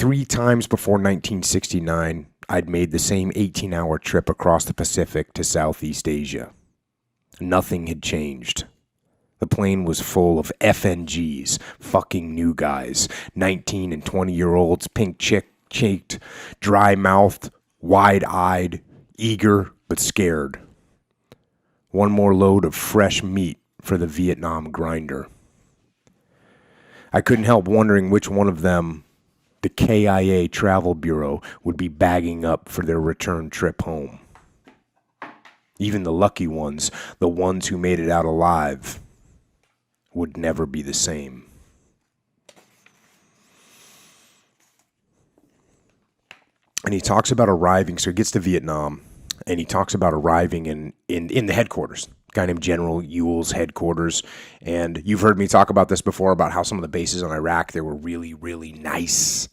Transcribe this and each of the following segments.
3 times before 1969, I'd made the same 18-hour trip across the Pacific to Southeast Asia. Nothing had changed. The plane was full of FNGs, fucking new guys, 19 and 20-year-olds, pink-cheeked, dry-mouthed, wide-eyed, eager but scared. One more load of fresh meat for the Vietnam grinder. I couldn't help wondering which one of them the KIA Travel Bureau would be bagging up for their return trip home. Even the lucky ones, the ones who made it out alive, would never be the same. And he talks about arriving, so he gets to Vietnam, and he talks about arriving in the headquarters, a guy named General Ewell's headquarters. And you've heard me talk about this before, about how some of the bases in Iraq, they were really, really nice,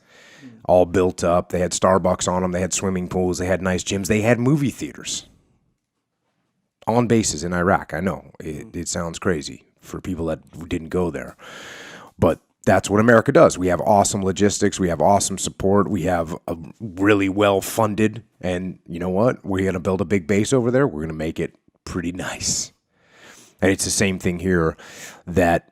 all built up. They had Starbucks on them, they had swimming pools, they had nice gyms, they had movie theaters on bases in Iraq. I know, it sounds crazy for people that didn't go there, but that's what America does. We have awesome logistics. We have awesome support. We have a really well-funded, and you know what? We're going to build a big base over there. We're going to make it pretty nice. And it's the same thing here that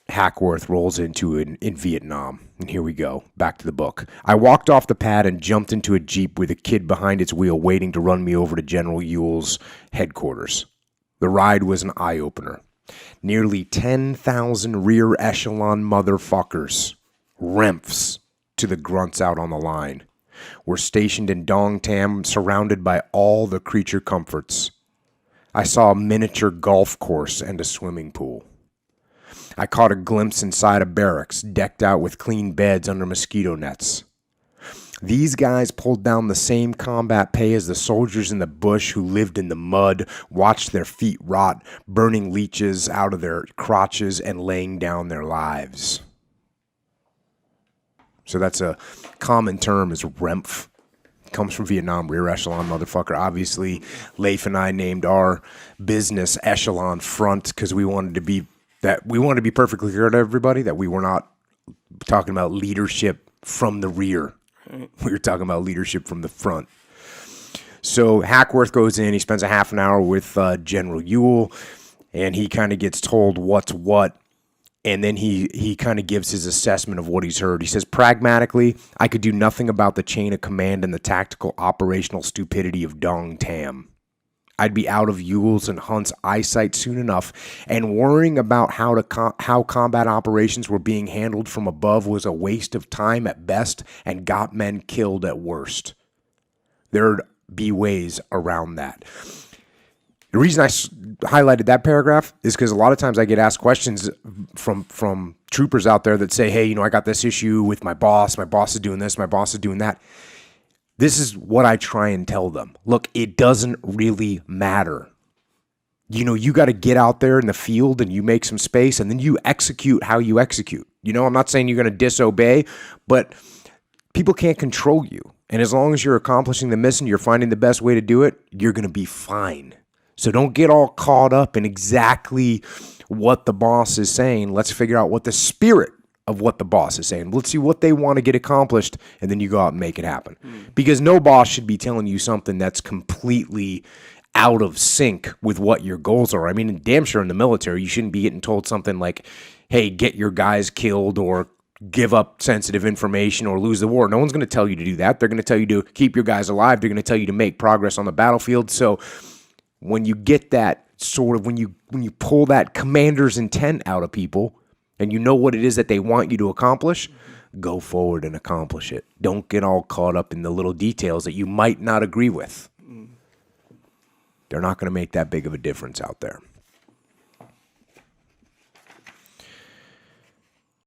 Hackworth rolls into in Vietnam. And here we go. Back to the book. I walked off the pad and jumped into a Jeep with a kid behind its wheel waiting to run me over to General Ewell's headquarters. The ride was an eye-opener. Nearly 10,000 rear echelon motherfuckers, REMFs to the grunts out on the line, were stationed in Dong Tam, surrounded by all the creature comforts. I saw a miniature golf course and a swimming pool. I caught a glimpse inside a barracks, decked out with clean beds under mosquito nets. These guys pulled down the same combat pay as the soldiers in the bush who lived in the mud, watched their feet rot, burning leeches out of their crotches and laying down their lives. So that's a common term, is REMF. Comes from Vietnam, rear echelon motherfucker. Obviously, Leif and I named our business Echelon Front because we wanted to be perfectly clear to everybody that we were not talking about leadership from the rear. We were talking about leadership from the front. So Hackworth goes in. He spends a half an hour with General Ewell, and he kind of gets told what's what. And then he kind of gives his assessment of what he's heard. He says, pragmatically, I could do nothing about the chain of command and the tactical operational stupidity of Dong Tam. I'd be out of Ewell's and Hunt's eyesight soon enough, and worrying about how combat operations were being handled from above was a waste of time at best and got men killed at worst. There'd be ways around that. The reason I highlighted that paragraph is because a lot of times I get asked questions from troopers out there that say, hey, I got this issue with my boss is doing this, my boss is doing that. This is what I try and tell them. Look, it doesn't really matter. You got to get out there in the field and you make some space and then you execute how you execute. I'm not saying you're going to disobey, but people can't control you. And as long as you're accomplishing the mission, you're finding the best way to do it, you're going to be fine. So don't get all caught up in exactly what the boss is saying. Let's figure out what the spirit of what the boss is saying. Let's see what they want to get accomplished, and then you go out and make it happen. Because no boss should be telling you something that's completely out of sync with what your goals are. I mean, damn sure in the military, you shouldn't be getting told something like, hey, get your guys killed or give up sensitive information or lose the war. No one's going to tell you to do that. They're going to tell you to keep your guys alive. They're going to tell you to make progress on the battlefield. So when you get that sort of, when you pull that commander's intent out of people, and you know what it is that they want you to accomplish, go forward and accomplish it. Don't get all caught up in the little details that you might not agree with. They're not going to make that big of a difference out there.